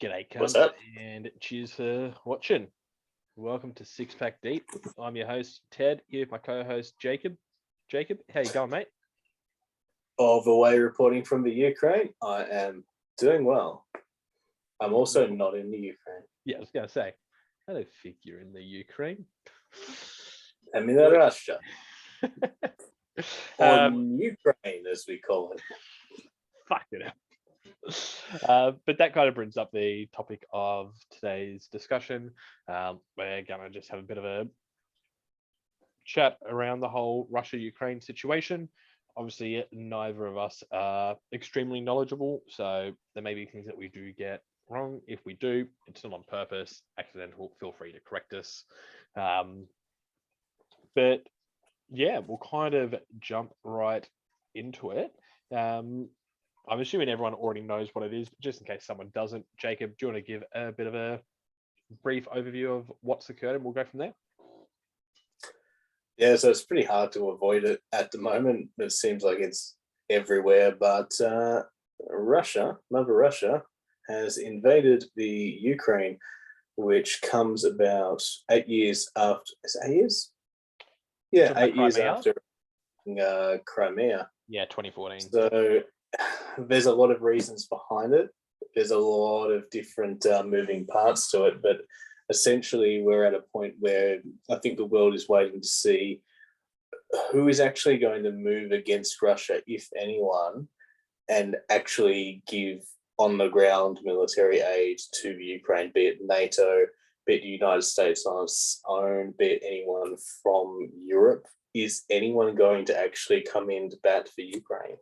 G'day, What's cunts, up? and cheers for watching. Welcome to Six Pack Deep. I'm your host, Ted, here with my co-host, Jacob. Jacob, how you going, mate? All the way reporting from the Ukraine. I am doing well. I'm also not in the Ukraine. Yeah, I was going to say, I don't think you're in the Ukraine. I'm in Russia. Or Um, Ukraine, as we call it. Fuck it up. But that kind of brings up the topic of today's discussion. We're going to just have a bit of a chat around the whole Russia-Ukraine situation. Obviously, neither of us are extremely knowledgeable, so there may be things that we do get wrong. If we do, it's not on purpose, accidental, feel free to correct us. But yeah, we'll kind of jump right into it. I'm assuming everyone already knows what it is, but just in case someone doesn't, Jacob, do you want to give a bit of a brief overview of what's occurred and we'll go from there? Yeah, so it's pretty hard to avoid it at the moment. It seems like it's everywhere, but Russia, Mother Russia, has invaded the Ukraine, which comes about 8 years after. Is it 8 years? Yeah, 8 years Crimea? after Crimea. Yeah, 2014. So there's a lot of reasons behind it. There's a lot of different moving parts to it, but essentially we're at a point where I think the world is waiting to see who is actually going to move against Russia, if anyone, and actually give on the ground military aid to Ukraine, be it NATO, be it the United States on its own, be it anyone from Europe. Is anyone going to actually come in to bat for Ukraine?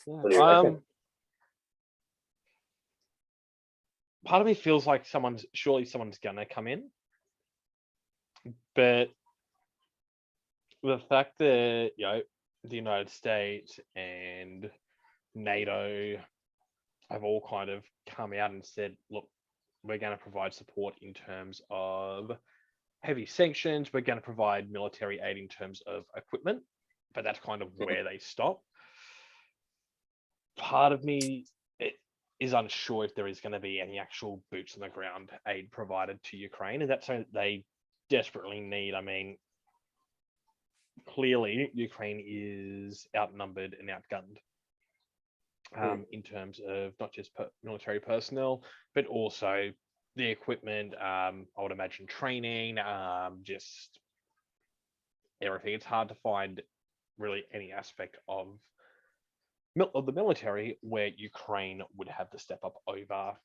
What do you reckon? Part of me feels like surely someone's gonna come in, but the fact that the United States and NATO have all kind of come out and said, look, we're going to provide support in terms of heavy sanctions, we're going to provide military aid in terms of equipment, but that's kind of where they stop. Part of me is unsure if there is going to be any actual boots on the ground aid provided to Ukraine, and that's something that they desperately need. I mean, clearly Ukraine is outnumbered and outgunned in terms of not just military personnel, but also the equipment, I would imagine training, just everything. It's hard to find really any aspect of the military where Ukraine would have to step up over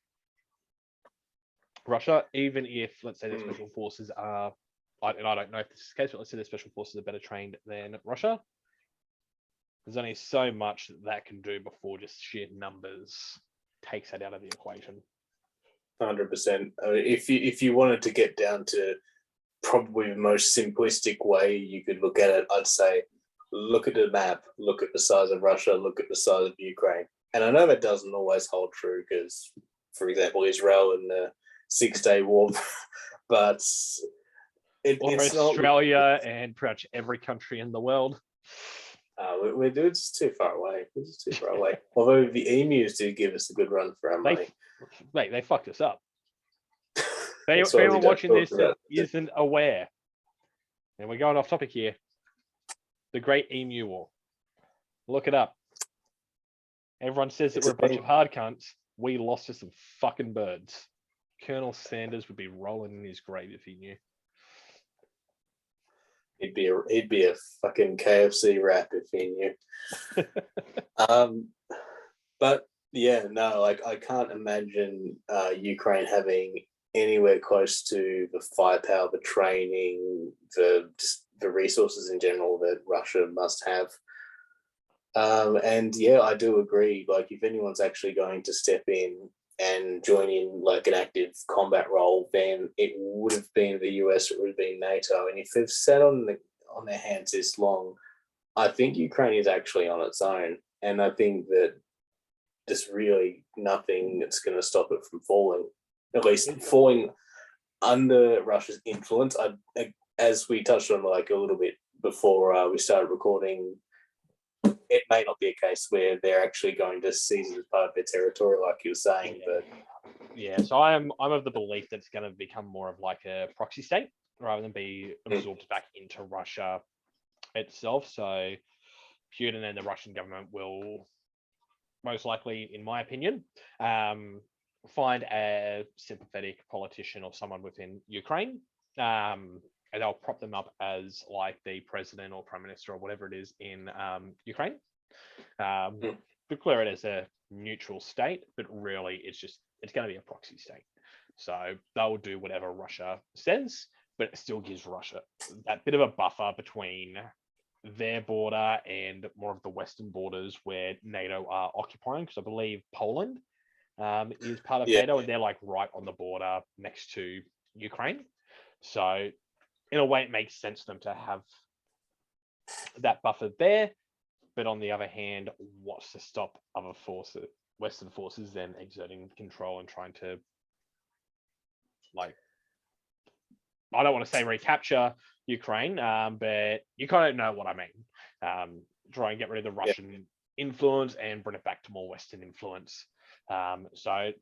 Russia, even if, let's say, the special forces are, and I don't know if this is the case, but let's say the special forces are better trained than Russia. There's only so much that can do before just sheer numbers takes that out of the equation. 100%. If you wanted to get down to probably the most simplistic way you could look at it, I'd say look at the map, look at the size of Russia, look at the size of Ukraine. And I know that doesn't always hold true because, for example, Israel in the 6-Day War, but it's Australia and pretty much every country in the world. We're just too far away. We're just too far away. Although the emus do give us a good run for our money. Mate, they fucked us up. For anyone watching this that isn't aware, and we're going off topic here, the Great Emu War. Look it up. Everyone says that we're a bunch of hard cunts. We lost to some fucking birds. Colonel Sanders would be rolling in his grave if he knew. He'd be a fucking KFC wrap if he knew. But yeah, no, like I can't imagine Ukraine having anywhere close to the firepower, the training, the resources in general that Russia must have. And yeah, I do agree. Like, if anyone's actually going to step in and join in like an active combat role, then it would have been the US, it would have been NATO. And if they've sat on their hands this long, I think Ukraine is actually on its own. And I think that there's really nothing that's going to stop it from falling, at least falling under Russia's influence. As we touched on like a little bit before we started recording, it may not be a case where they're actually going to seize it as part of their territory, like you were saying, but Yeah, so I'm of the belief that it's going to become more of like a proxy state rather than be absorbed back into Russia itself. So Putin and the Russian government will most likely, in my opinion, find a sympathetic politician or someone within Ukraine, and they'll prop them up as like the president or prime minister or whatever it is in Ukraine. Declare it as a neutral state, but really it's going to be a proxy state. So they'll do whatever Russia says, but it still gives Russia that bit of a buffer between their border and more of the western borders where NATO are occupying. Because I believe Poland is part of NATO, and they're like right on the border next to Ukraine. So in a way, it makes sense for them to have that buffer there. But on the other hand, what's to stop other forces, Western forces, then exerting control and trying to, like, I don't want to say recapture Ukraine, but you kind of know what I mean. Try and get rid of the Russian influence and bring it back to more Western influence. So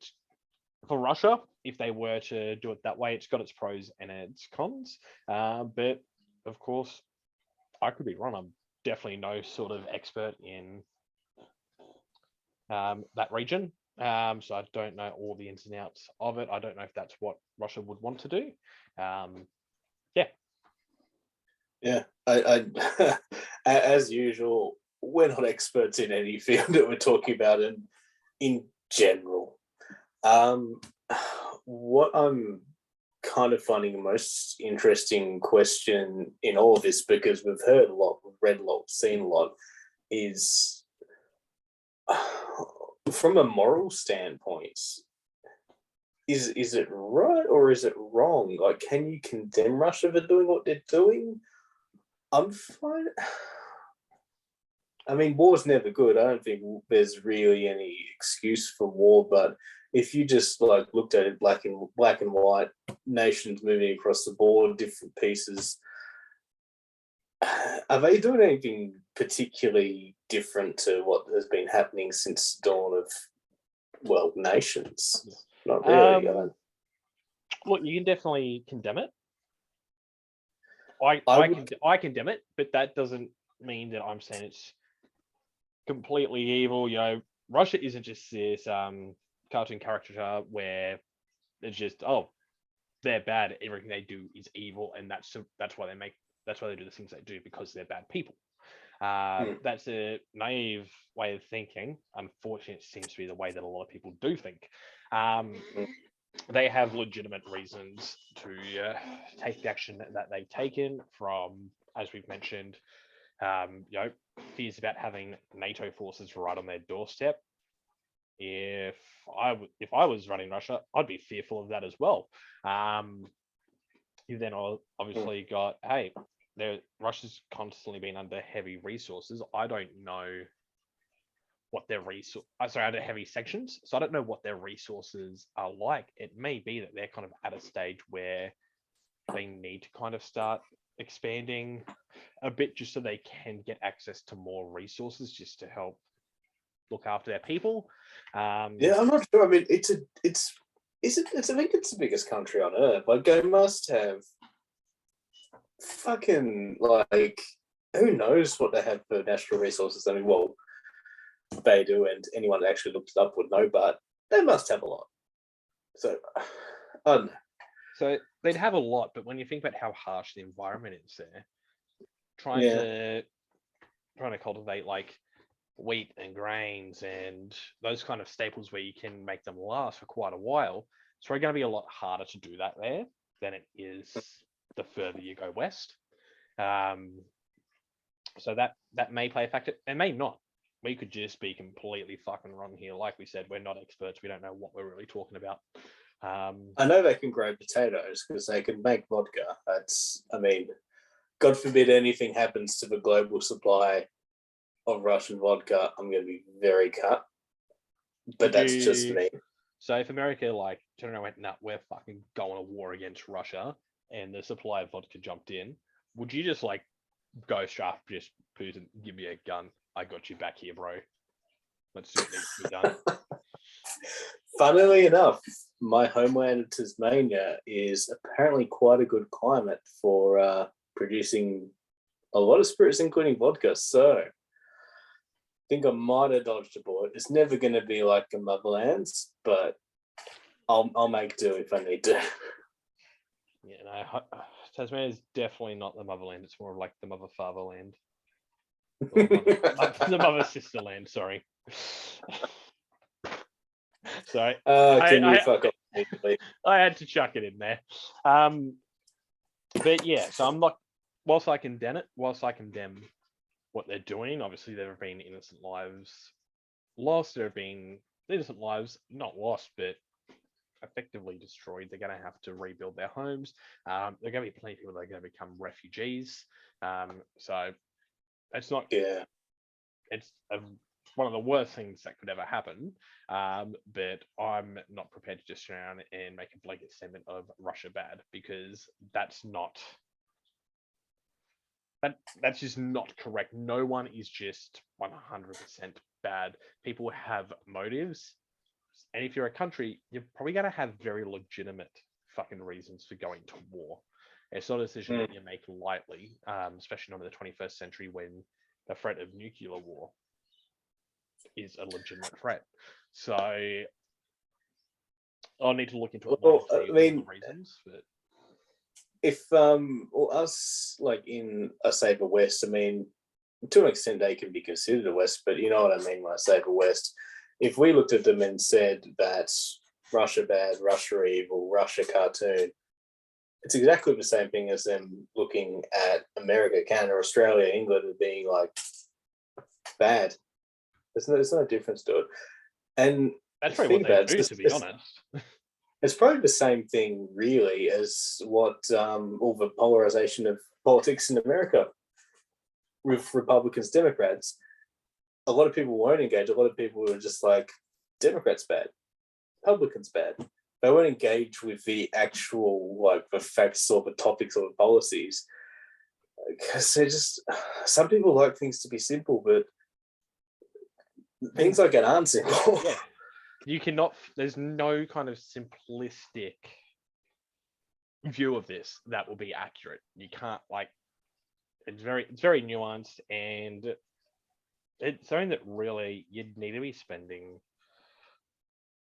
for Russia, if they were to do it that way, it's got its pros and its cons. But of course, I could be wrong. I'm definitely no sort of expert in that region. So I don't know all the ins and outs of it. I don't know if that's what Russia would want to do. Yeah, I as usual, we're not experts in any field that we're talking about in general. What I'm kind of finding the most interesting question in all of this, because we've heard a lot, we've read a lot, seen a lot, is from a moral standpoint, is it right or is it wrong? Like, can you condemn Russia for doing what they're doing? I'm fine. I mean, war's never good. I don't think there's really any excuse for war, but if you just like looked at it black and white, nations moving across the board, different pieces, are they doing anything particularly different to what has been happening since the dawn of, well, nations? Not really. Look, you can definitely condemn it. I condemn it, but that doesn't mean that I'm saying it's completely evil. You know, Russia isn't just this cartoon caricature where it's just, oh, they're bad, everything they do is evil, and that's why they do the things they do, because they're bad people. That's a naive way of thinking. Unfortunately, it seems to be the way that a lot of people do think. They have legitimate reasons to take the action that they've taken, from, as we've mentioned, fears about having NATO forces right on their doorstep. If I was running Russia, I'd be fearful of that as well. You then obviously got, hey, Russia's constantly been under heavy resources. I don't know what their under heavy sanctions. So I don't know what their resources are like. It may be that they're kind of at a stage where they need to kind of start expanding a bit, just so they can get access to more resources, just to help look after their people. Yeah, I'm not sure. I mean, I think it's the biggest country on earth. Like, they must have fucking, like, who knows what they have for natural resources. I mean, well, they do, and anyone that actually looked it up would know, but they must have a lot. So, I don't know. So they'd have a lot, but when you think about how harsh the environment is there, trying to cultivate like wheat and grains and those kind of staples where you can make them last for quite a while, it's probably going to be a lot harder to do that there than it is the further you go west. So that may play a factor. It may not. We could just be completely fucking wrong here. Like we said, we're not experts. We don't know what we're really talking about. I know they can grow potatoes because they can make vodka. I mean, God forbid anything happens to the global supply of Russian vodka, I'm going to be very cut. But that's just me. So if America turned around and went, nah, we're fucking going to war against Russia, and the supply of vodka jumped in, would you just go straight just Putin, give me a gun, I got you back here, bro. Let's do what needs to be done. Funnily enough, my homeland of Tasmania is apparently quite a good climate for producing a lot of spirits, including vodka. So I think I might have dodged a bullet. It's never going to be like a motherland's, but I'll make do if I need to. Yeah, no, Tasmania is definitely not the motherland. It's more like the mother fatherland. The mother sister land. Sorry. Sorry. Can you fuck off? I had to chuck it in there. But yeah, so I'm not. Whilst I condemn what they're doing, obviously there have been innocent lives lost. There have been innocent lives not lost, but effectively destroyed. They're going to have to rebuild their homes. There are going to be plenty of people that are going to become refugees. So it's not. Yeah. It's one of the worst things that could ever happen. But I'm not prepared to just around and make a blanket statement of Russia bad, because that's not. That's just not correct. No one is just 100% bad. People have motives. And if you're a country, you're probably going to have very legitimate fucking reasons for going to war. It's not a decision that you make lightly, especially not in the 21st century when the threat of nuclear war is a legitimate threat. So I'll need to look into it more to see all the reasons. But if us like in a safer West, I mean, to an extent they can be considered a West, but you know what I mean when I say the West. If we looked at them and said that Russia bad, Russia evil, Russia cartoon, it's exactly the same thing as them looking at America, Canada, Australia, England and being like bad. There's no difference to it. And that's probably what they do, to be honest. It's probably the same thing, really, as what all the polarization of politics in America with Republicans, Democrats. A lot of people won't engage. A lot of people are just like, Democrats bad, Republicans bad. They won't engage with the actual, like, the facts or the topics or the policies. Because they're just, some people like things to be simple, but things like it aren't simple. Yeah. You cannot, there's no kind of simplistic view of this that will be accurate. You can't, like, it's very nuanced, and it's something that really you'd need to be spending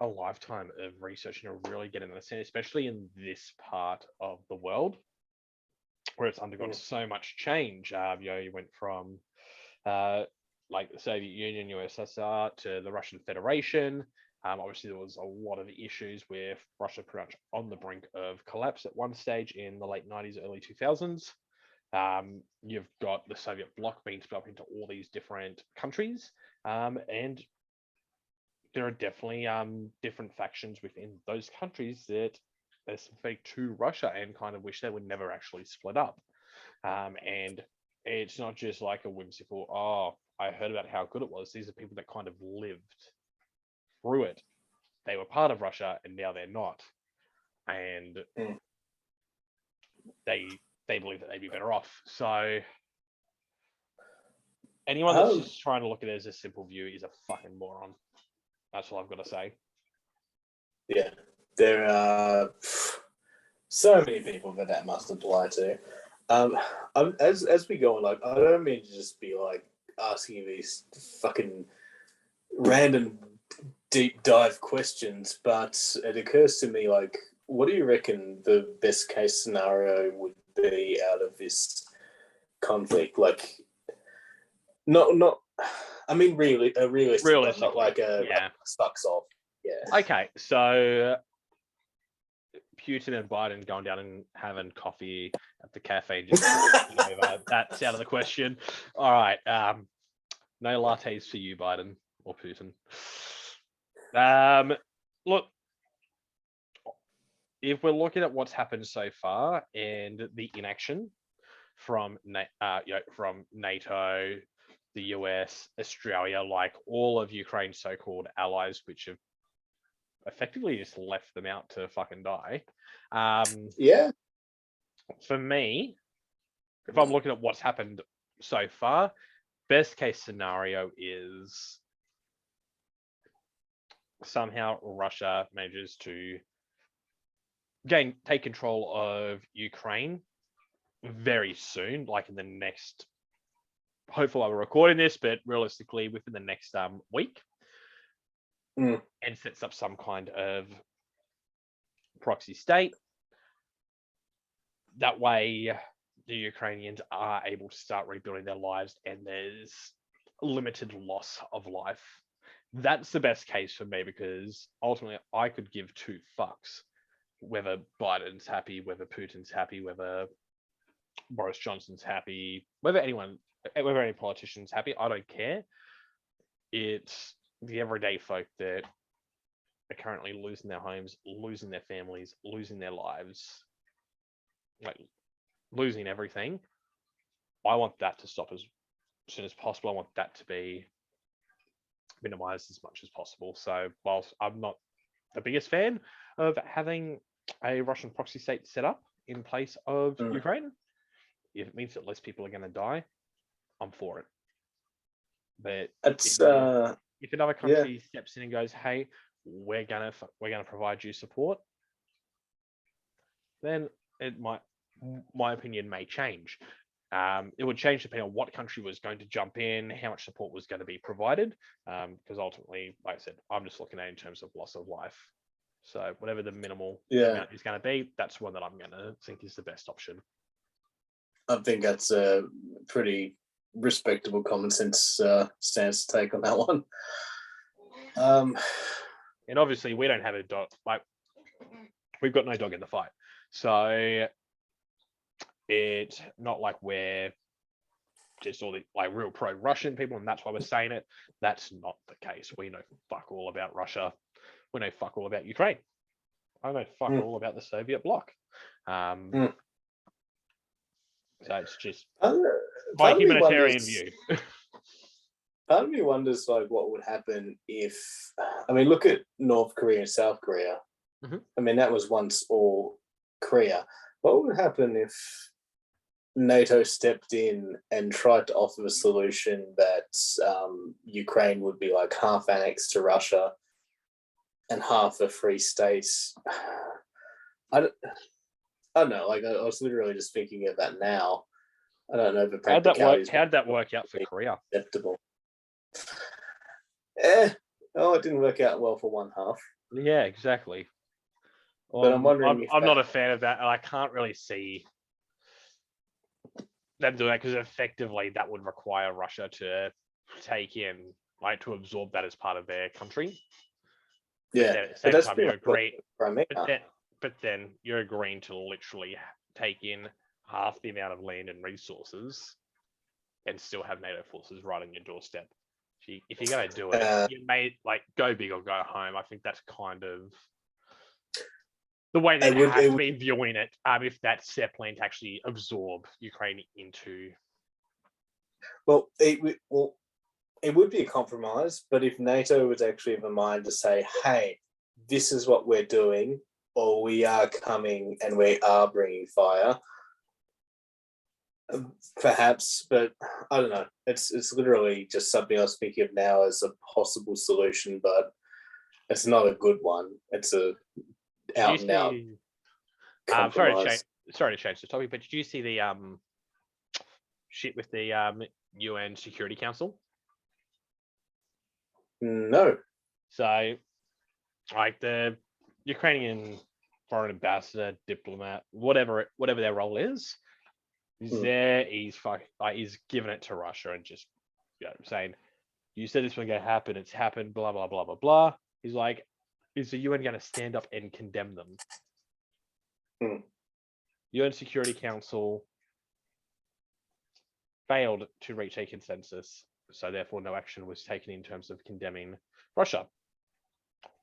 a lifetime of research and really getting to understand, especially in this part of the world where it's undergone so much change. You went from like the Soviet Union, USSR, to the Russian Federation. Obviously, there was a lot of issues with Russia pretty much on the brink of collapse at one stage in the late 90s, early 2000s. You've got the Soviet bloc being split up into all these different countries, and there are definitely different factions within those countries that are sympathetic to Russia and kind of wish they would never actually split up. And it's not just like a whimsical, oh, I heard about how good it was. These are people that kind of lived through it. They were part of Russia and now they're not. And they believe that they'd be better off. So anyone that's just trying to look at it as a simple view is a fucking moron. That's all I've got to say. Yeah, there are so many people that must apply to. As we go on, like, I don't mean to just be like asking these fucking random deep dive questions, but it occurs to me, like, what do you reckon the best case scenario would be out of this conflict? Like, not. I mean, really, realistically, not like a sucks off. Yeah. Okay, so Putin and Biden going down and having coffee at the cafe, just over. That's out of the question. All right, no lattes for you, Biden or Putin. Look, if we're looking at what's happened so far and the inaction from from NATO, the US, Australia, like all of Ukraine's so-called allies, which have effectively just left them out to fucking die. Yeah. For me, if I'm looking at what's happened so far, best case scenario is somehow Russia manages to take control of Ukraine very soon, like in the next, hopefully while we're recording this, but realistically within the next week, Mm. and sets up some kind of proxy state. That way, the Ukrainians are able to start rebuilding their lives, and there's limited loss of life. That's the best case for me, because ultimately I could give two fucks whether Biden's happy, whether Putin's happy, whether Boris Johnson's happy, whether any politician's happy. I don't care. It's the everyday folk that are currently losing their homes, losing their families, losing their lives, like losing everything. I want that to stop as soon as possible. I want that to be minimized as much as possible. So whilst I'm not the biggest fan of having a Russian proxy state set up in place of Ukraine, if it means that less people are going to die, I'm for it. But It's if another country steps in and goes, "Hey, we're gonna provide you support," then it might, my opinion may change. It would change depending on what country was going to jump in, how much support was going to be provided, because ultimately, like I said, I'm just looking at it in terms of loss of life. So whatever the minimal amount is going to be, that's one that I'm going to think is the best option. I think that's a pretty respectable common sense stance to take on that one. And obviously we don't have a dog, like we've got no dog in the fight. So it's not like we're just all the like real pro-Russian people, and that's why we're saying it. That's not the case. We know fuck all about Russia. We know fuck all about Ukraine. I know fuck all about the Soviet bloc. So it's just my humanitarian view. Part of me wonders like what would happen if, I mean, look at North Korea and South Korea. Mm-hmm. I mean, that was once all Korea. What would happen if NATO stepped in and tried to offer a solution that Ukraine would be like half annexed to Russia and half a free state? I don't know. Like I was literally just thinking of that now. I don't know the practicalities. How'd that work out for Korea? Acceptable. Oh, it didn't work out well for one half. Yeah, exactly. But I'm wondering. I'm not a fan of that, and I can't really see them doing that, because effectively that would require Russia to take in, like, to absorb that as part of their country. Yeah, but that's time you agree. But then you're agreeing to literally take in half the amount of land and resources, and still have NATO forces right on your doorstep. If you're going to do it, you may like go big or go home. I think that's kind of the way they have to be viewing it. If that's their plan to actually absorb Ukraine into. Well, it would be a compromise, but if NATO was actually of a mind to say, "Hey, this is what we're doing," or "We are coming and we are bringing fire," perhaps, but I don't know. It's literally just something I was thinking of now as a possible solution, but it's not a good one. It's a out and out compromise. Sorry to change the topic, but did you see the shit with the UN Security Council? No. So, like the Ukrainian foreign ambassador, diplomat, whatever their role is, he's giving it to Russia and just saying, "You said this was going to happen. It's happened. Blah blah blah blah blah." He's like, "Is the UN going to stand up and condemn them?" UN Security Council failed to reach a consensus, so therefore no action was taken in terms of condemning Russia.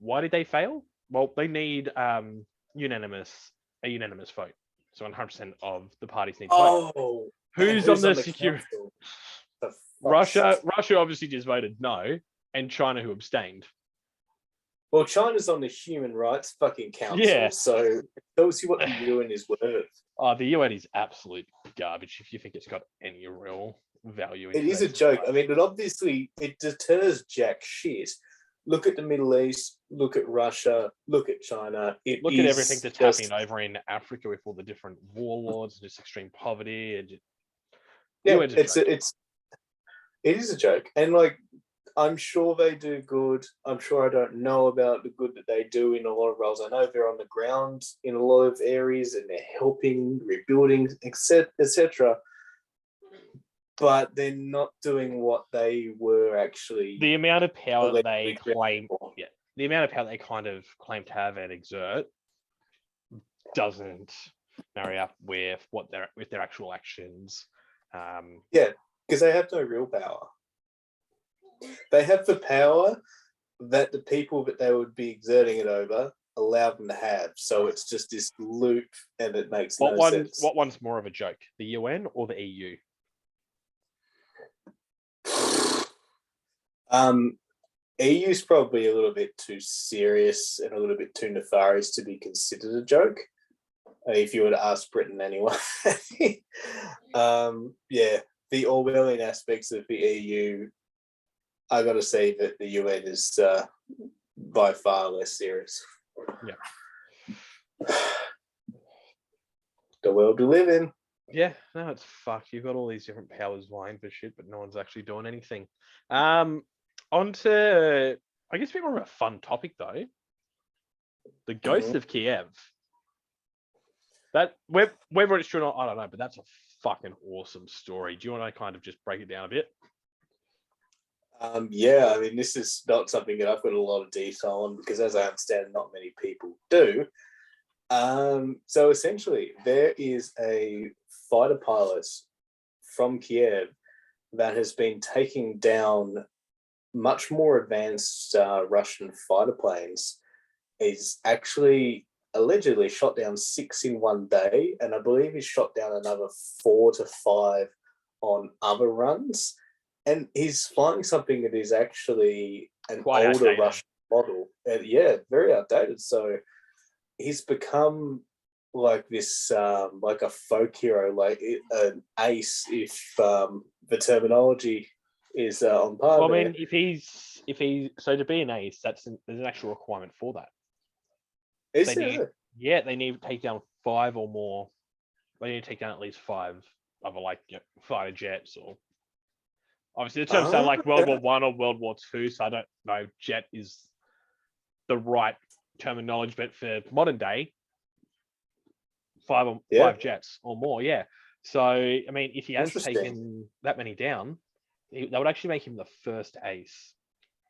Why did they fail? Well, they need a unanimous vote. So 100% of the parties need to vote. Who's on the security? Russia obviously just voted no, and China, who abstained. Well, China's on the Human Rights fucking Council, so it tells you what the UN is worth. Oh, the UN is absolute garbage if you think it's got any real value. It is a joke. I mean, it deters jack shit. Look at the Middle East. Look at Russia. Look at China. Look at everything that's happening over in Africa with all the different warlords and just extreme poverty. And it is a joke, and like I'm sure they do good. I'm sure I don't know about the good that they do in a lot of roles. I know they're on the ground in a lot of areas and they're helping, rebuilding, etc. But they're not doing what they were actually. The amount of power that they allegedly claim, for. the amount of power they kind of claim to have and exert doesn't marry up with their actual actions. Because they have no real power. They have the power that the people that they would be exerting it over allow them to have. So it's just this loop, and it makes no sense. What one's more of a joke, the UN or the EU? EU's probably a little bit too serious and a little bit too nefarious to be considered a joke. If you were to ask Britain anyway. The Orwellian aspects of the EU, I got to say that the UN is by far less serious. Yeah. The world we live in. Yeah, no, it's fucked. You've got all these different powers vying for shit, but no one's actually doing anything. On to, I guess, a bit more of a fun topic though. The Ghost of Kiev. That whether it's true or not, I don't know, but that's a fucking awesome story. Do you want to kind of just break it down a bit? I mean, this is not something that I've got a lot of detail on because, as I understand, not many people do. So essentially, there is a fighter pilot from Kiev that has been taking down much more advanced Russian fighter planes. He's actually allegedly shot down 6 in one day, and I believe he's shot down another 4 to 5 on other runs. And he's flying something that is actually an Quite older outdated. Russian model. And very outdated. So he's become like this, like a folk hero, like an ace, if the terminology is on par. Well, I mean, if he's so to be an ace, there's an actual requirement for that. Is there? They need to take down 5 or more. They need to take down at least 5 other fighter jets, or obviously the terms sound like World War One or World War Two, so I don't know jet is the right terminology, but for modern day, 5 jets or more, yeah. So I mean, if he has taken that many down, that would actually make him the first ace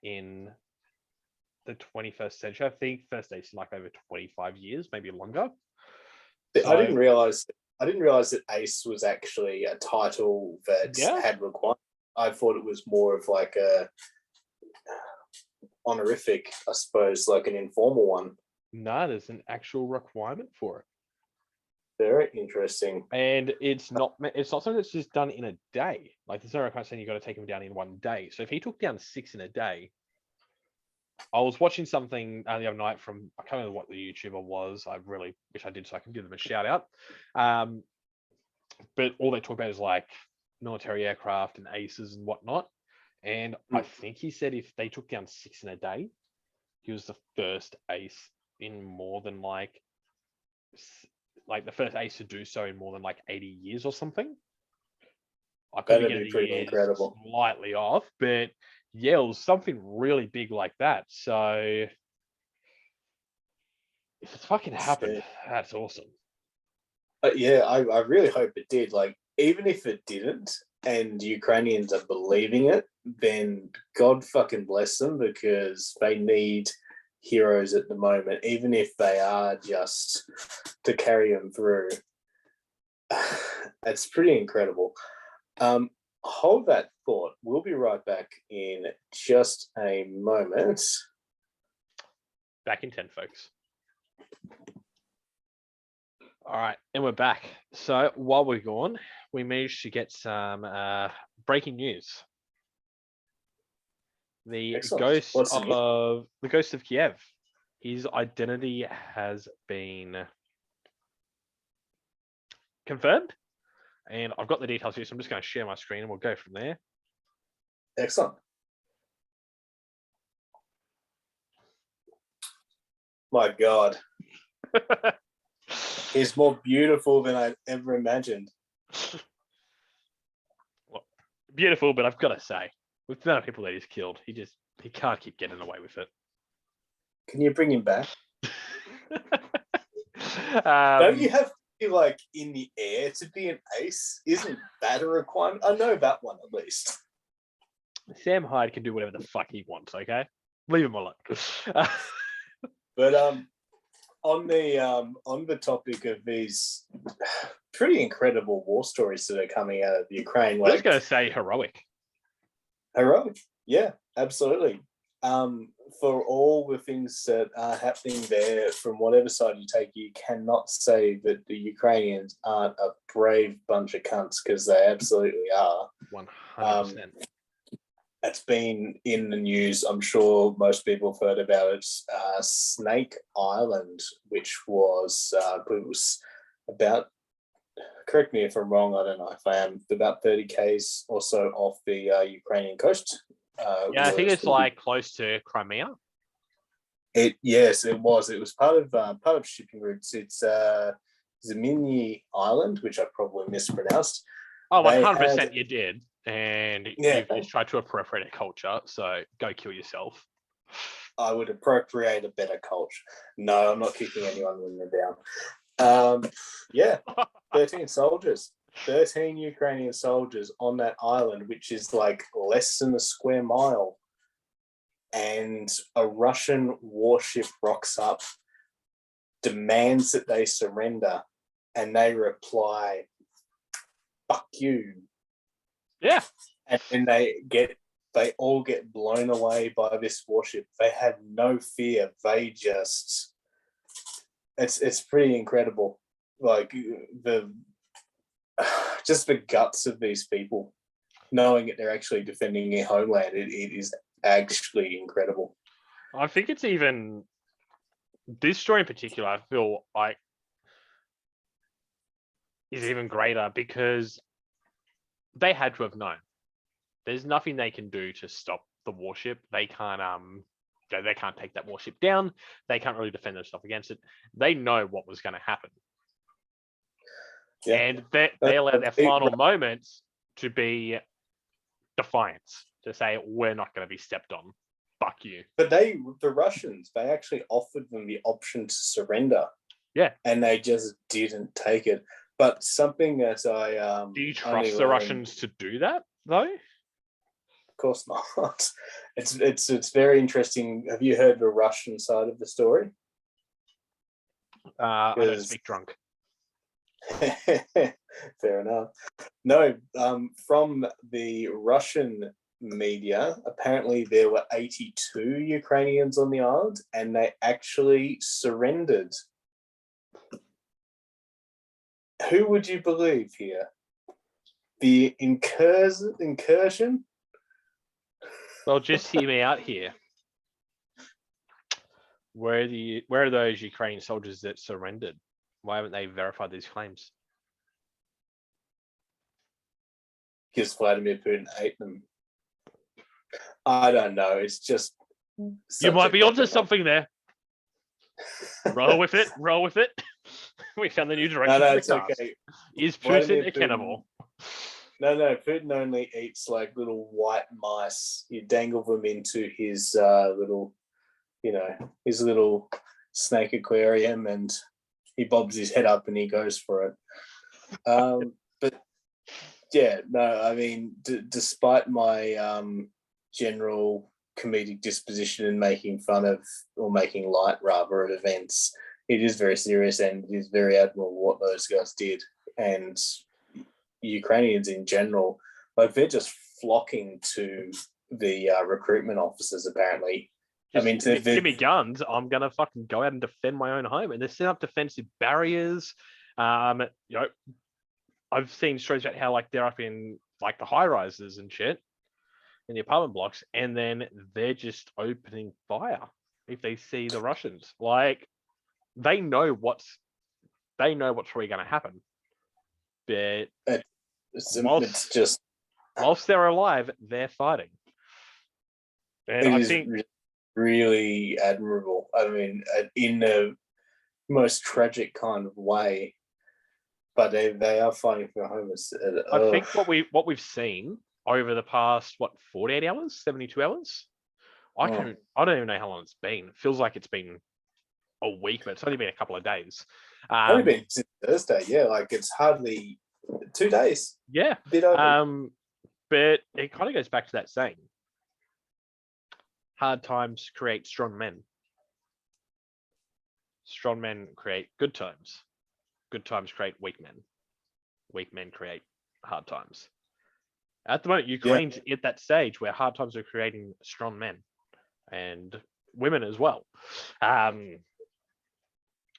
in the 21st century. I think first ace in like over 25 years, maybe longer. I didn't realize that ace was actually a title that had requirements. I thought it was more of like a honorific, I suppose, like an informal one. No, there's an actual requirement for it. Very interesting. And it's not something that's just done in a day. Like there's no requirement saying you got to take him down in one day. So if he took down 6 in a day, I was watching something the other night from, I can't remember what the YouTuber was. I really wish I did, so I can give them a shout out. But all they talk about is like military aircraft and aces and whatnot. And I think he said if they took down 6 in a day, he was the first ace in more than like the first ace to do so in more than like 80 years or something. I could be pretty incredible, slightly off, but yeah, it was something really big like that. So if it's fucking happened, that's awesome. I really hope it did. Like, even if it didn't, and Ukrainians are believing it, then God fucking bless them, because they need heroes at the moment, even if they are just to carry them through. It's pretty incredible. Hold that thought. We'll be right back in just a moment. Back in 10, folks. All right, and we're back. So while we're gone, we managed to get some breaking news. The ghost of Kiev. His identity has been confirmed, and I've got the details here, so I'm just going to share my screen and we'll go from there. Excellent. My God, he's more beautiful than I ever imagined. Well, beautiful, but I've got to say, with the amount of people that he's killed, he can't keep getting away with it. Can you bring him back? Don't Um, you have to be like in the air to be an ace? Isn't that a requirement? I know that one at least. Sam Hyde can do whatever the fuck he wants. Okay, leave him alone. But on the topic of these pretty incredible war stories that are coming out of Ukraine, I was like going to say heroic. heroic, yeah, absolutely. For all the things that are happening there, from whatever side you take, you cannot say that the Ukrainians aren't a brave bunch of cunts, because they absolutely are. 100%. It's been in the news. I'm sure most people have heard about it. Snake Island, which was, it was about, correct me if I'm wrong, I don't know if I am, about 30 Ks or so off the Ukrainian coast. Yeah, I think it's like close to Crimea. Yes, it was. It was part of shipping routes. It's Zemini Island, which I probably mispronounced. Oh, They 100% had- you did. And Yeah. you've just tried to appropriate a culture, so go kill yourself. I would appropriate a better culture. No, I'm not kicking anyone when they're down. Yeah, 13 soldiers, 13 Ukrainian soldiers on that island, which is like less than a square mile. And a Russian warship rocks up, demands that they surrender, and they reply, "Fuck you." Yeah. And then they all get blown away by this warship. They had no fear. They just, it's pretty incredible. Like just the guts of these people, knowing that they're actually defending their homeland. It is actually incredible. I think it's even this story in particular, I feel like is even greater because they had to have known. There's nothing they can do to stop the warship. They can't they can't take that warship down. They can't really defend themselves against it. They know what was going to happen. Yeah. And they allowed their final moments to be defiance, to say, we're not going to be stepped on. Fuck you. But the Russians, they actually offered them the option to surrender. Yeah. And they just didn't take it. But something that I do you trust the Russians to do that though? Of course not. It's very interesting. Have you heard the Russian side of the story? I don't speak drunk. Fair enough. No, from the Russian media, apparently there were 82 Ukrainians on the island, and they actually surrendered. Who would you believe here? The incursion? Well, just hear me out here. Where are those Ukrainian soldiers that surrendered? Why haven't they verified these claims? Because Vladimir Putin ate them. I don't know. It's just you might be onto something there. Roll with it. Roll with it. We found the new direction. No, it's okay. Is Putin a cannibal? No. Putin only eats like little white mice. You dangle them into his his little snake aquarium, and he bobs his head up and he goes for it. But yeah, no, I mean, despite my general comedic disposition in making fun of, or making light rather, of events, it is very serious, and it is very admirable what those guys did. And Ukrainians in general, like, they're just flocking to the recruitment officers, apparently. Just give me guns. I'm gonna fucking go out and defend my own home, and they're setting up defensive barriers. I've seen stories about how, like, they're up in like the high rises and shit in the apartment blocks, and then they're just opening fire if they see the Russians. Like, they know what's really going to happen. But It's just whilst they're alive, they're fighting. And it I is think really admirable. I mean, in the most tragic kind of way, but they are fighting for homeless. I think what we've seen over the past 48 hours, 72 hours. I don't even know how long it's been. It feels like it's been a week, but it's only been a couple of days. only been since Thursday. Yeah, like it's hardly 2 days. Yeah. Bit over. But it kind of goes back to that saying: hard times create strong men. Strong men create good times. Good times create weak men. Weak men create hard times. At the moment, Ukraine's at that stage where hard times are creating strong men and women as well.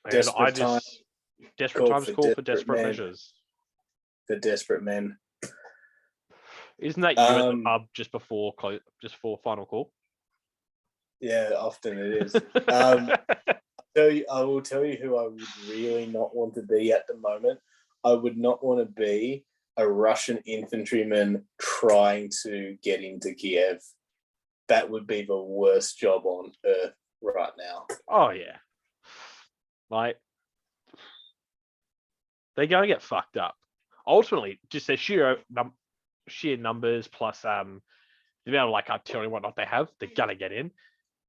Desperate times call for desperate measures. The desperate men. Isn't that you at the pub just before final call? Yeah, often it is. I will tell you who I would really not want to be at the moment. I would not want to be a Russian infantryman trying to get into Kiev. That would be the worst job on earth right now. Oh yeah, like they're going to get fucked up. Ultimately, just their sheer numbers plus the amount of like artillery and whatnot they have, they're gonna get in.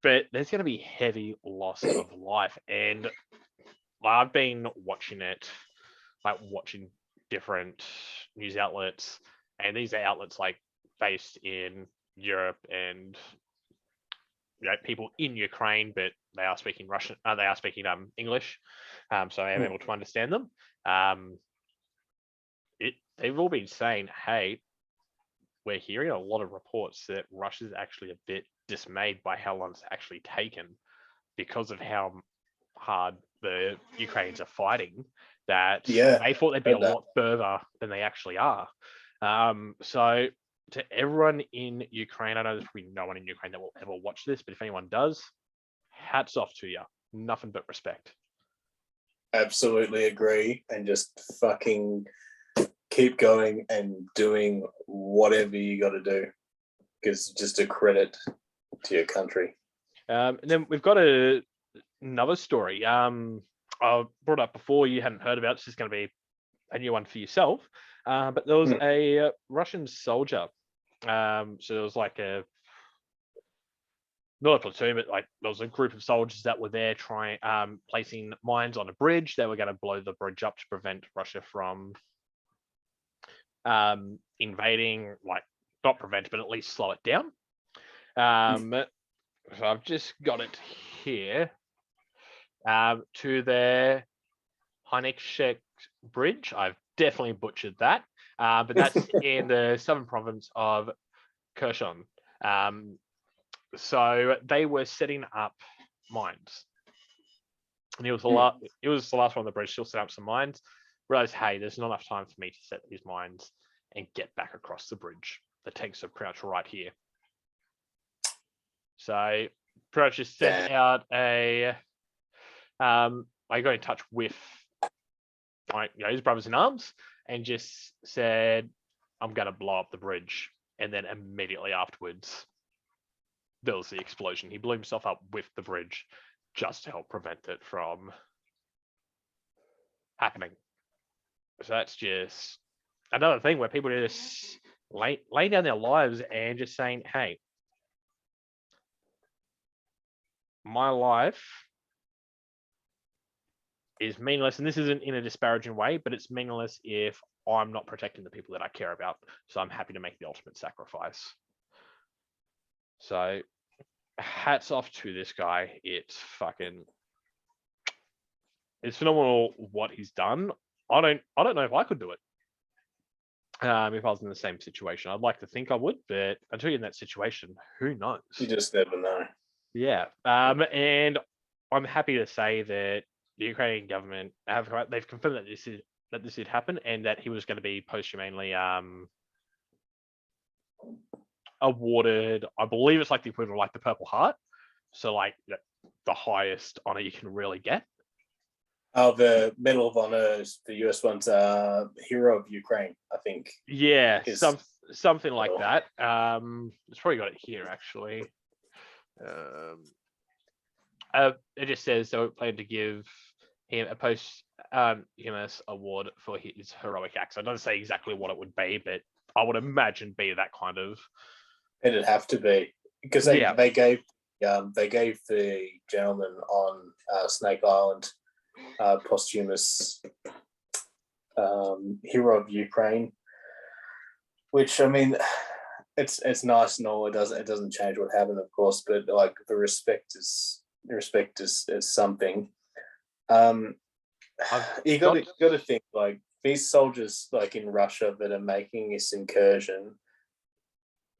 But there's going to be heavy loss of life, and I've been watching it, like watching different news outlets, and these are outlets like based in Europe and people in Ukraine, but they are speaking Russian. They are speaking English, so I am able to understand them. They've all been saying, "Hey, we're hearing a lot of reports that Russia's actually a bit dismayed by how long it's actually taken because of how hard the Ukrainians are fighting, that they thought they'd be a lot further than they actually are." So to everyone in Ukraine, I know there's probably no one in Ukraine that will ever watch this, but if anyone does, hats off to you. Nothing but respect. Absolutely agree. And just fucking keep going and doing whatever you got to do, because it's just a credit to your country. And then we've got another story. I brought up before, you hadn't heard about. It's just going to be a new one for yourself. But there was a Russian soldier. So there was like not a platoon, but like there was a group of soldiers that were there trying placing mines on a bridge. They were going to blow the bridge up to prevent Russia from invading, like not prevent, but at least slow it down. So I've just got it here to the Heinekshek Bridge. I've definitely butchered that, but that's in the southern province of Kherson. So they were setting up mines, and it was the last one on the bridge. Still set up some mines. Realized, hey, there's not enough time for me to set these mines and get back across the bridge. The tanks are pretty much right here. So pretty much just sent out I got in touch with his brothers in arms and just said, I'm going to blow up the bridge. And then immediately afterwards, there was the explosion. He blew himself up with the bridge just to help prevent it from happening. So that's just another thing where people are just lay down their lives and just saying, hey, my life is meaningless, and this isn't in a disparaging way, but it's meaningless if I'm not protecting the people that I care about. So I'm happy to make the ultimate sacrifice. So hats off to this guy. It's phenomenal what he's done. I don't know if I could do it. If I was in the same situation, I'd like to think I would, but until you're in that situation, who knows? You just never know. Yeah. And I'm happy to say that the Ukrainian government they've confirmed that this did happen, and that he was going to be posthumously awarded. I believe it's like the equivalent of like the Purple Heart, so like the highest honor you can really get. Oh, the Medal of Honor, the US one's Hero of Ukraine, I think. Yeah, Is something like medal. that. It's probably got it here actually. It just says they plan to give him a posthumous award for his heroic acts. It doesn't say exactly what it would be, but I would imagine be that kind of. It'd have to be because Yeah. they gave the gentleman on Snake Island posthumous Hero of Ukraine, which I mean, it's nice and all. It doesn't change what happened, of course, but like the respect is something. You got to think like these soldiers like in Russia that are making this incursion.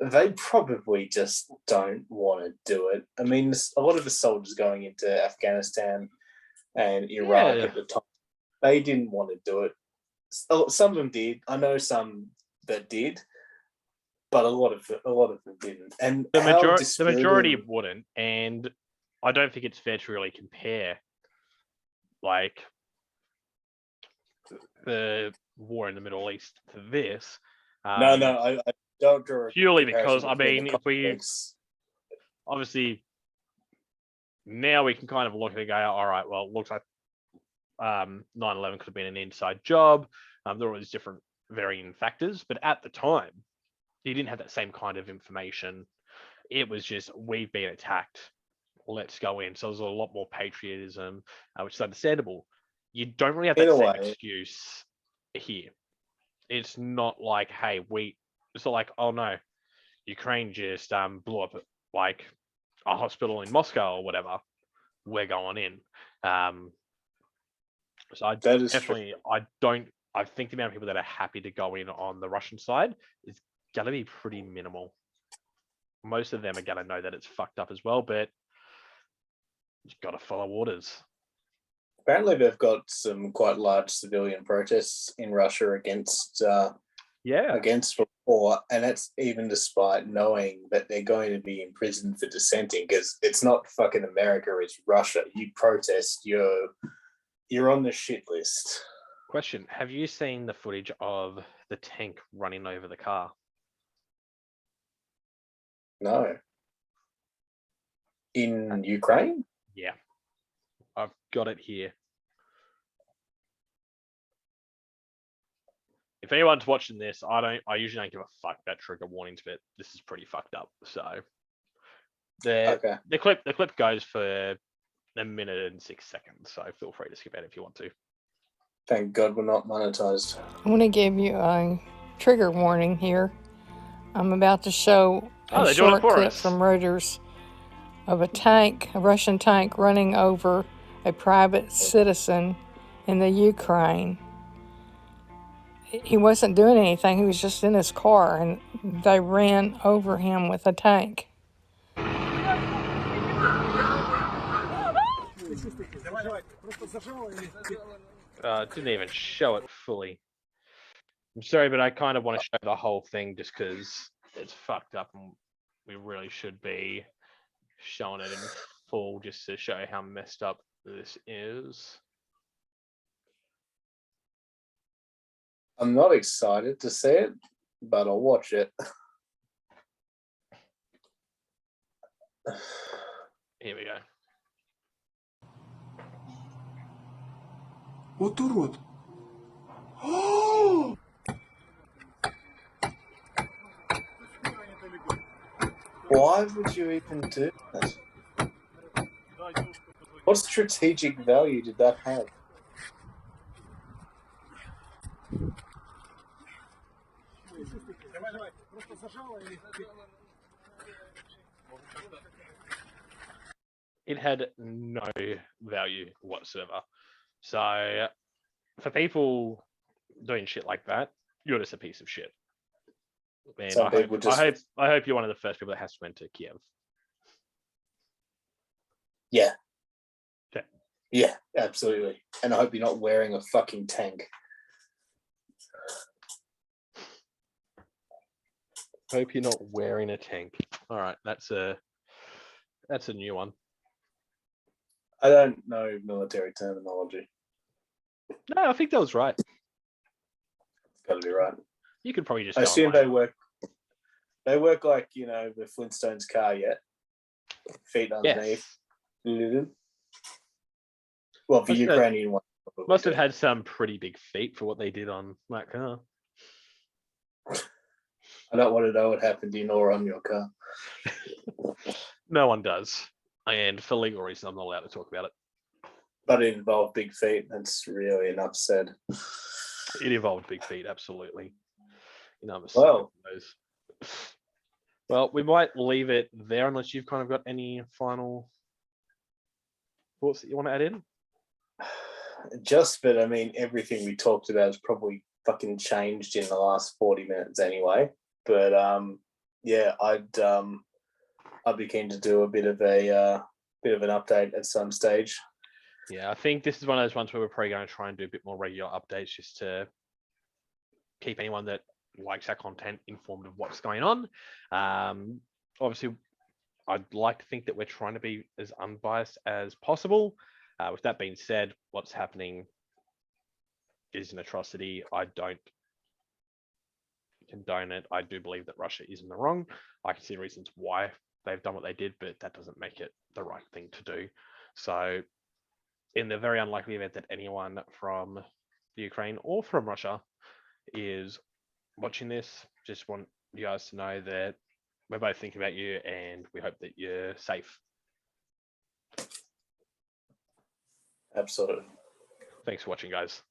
They probably just don't want to do it. I mean, a lot of the soldiers going into Afghanistan and Iraq at the time, they didn't want to do it. Some of them did. I know some that did, but a lot of them didn't. And the majority wouldn't, and I don't think it's fair to really compare like the war in the Middle East to this. No, I don't draw purely because I mean, if we obviously now we can kind of look at it and go, all right, well, it looks like 9/11 could have been an inside job. There were all these different varying factors, but at the time, you didn't have that same kind of information. It was just, we've been attacked, let's go in. So there's a lot more patriotism, which is understandable. You don't really have that same excuse here. It's not like, hey, it's not like, oh no, Ukraine just blew up like a hospital in Moscow or whatever. We're going in. So I definitely, I think the amount of people that are happy to go in on the Russian side is going to be pretty minimal. Most of them are going to know that it's fucked up as well, but you've got to follow orders. Apparently, they've got some quite large civilian protests in Russia against war, and that's even despite knowing that they're going to be imprisoned for dissenting, because it's not fucking America, it's Russia. You protest, you're on the shit list. Question: have you seen the footage of the tank running over the car? No. In Ukraine? Yeah. I've got it here. If anyone's watching this, I usually don't give a fuck about trigger warnings, but this is pretty fucked up. So the clip goes for 1 minute and 6 seconds, so feel free to skip it if you want to. Thank God we're not monetized. I want to give you a trigger warning here. I'm about to show a short clip from Reuters of a Russian tank running over a private citizen in the Ukraine. He wasn't doing anything, he was just in his car, and they ran over him with a tank. Didn't even show it fully. I'm sorry, but I kind of want to show the whole thing just because it's fucked up and we really should be showing it in full just to show how messed up this is. I'm not excited to see it, but I'll watch it. Here we go. Вот урод. Why would you even do that? What strategic value did that have? It had no value whatsoever. So for people doing shit like that, you're just a piece of shit. And I hope you're one of the first people that has to enter Kiev. Yeah. Yeah, absolutely. And I hope you're not wearing a fucking tank. Hope you're not wearing a tank. All right, that's a new one. I don't know military terminology. No, I think that was right. It's got to be right. You could probably just. I go assume online. they work. They work like the Flintstones car yet. Feet underneath. Yes. Well, for Must have- Ukrainian one. probably Must have do. had some pretty big feet for what they did on that car. I don't want to know what happened in or on your car. No one does. And for legal reasons, I'm not allowed to talk about it. But it involved big feet. That's really enough said. It involved big feet, absolutely. I'm a Well. sucker for those. Well, we might leave it there unless you've kind of got any final thoughts that you want to add in. But I mean, everything we talked about has probably fucking changed in the last 40 minutes anyway. But yeah, I'd be keen to do a bit of an update at some stage. Yeah, I think this is one of those ones where we're probably going to try and do a bit more regular updates just to keep anyone that likes our content informed of what's going on. Obviously, I'd like to think that we're trying to be as unbiased as possible. With that being said, what's happening is an atrocity. I don't condone it. I do believe that Russia is in the wrong. I can see reasons why they've done what they did, but that doesn't make it the right thing to do. So in the very unlikely event that anyone from the Ukraine or from Russia is watching this, just want you guys to know that we're both thinking about you and we hope that you're safe. Absolutely. Thanks for watching, guys.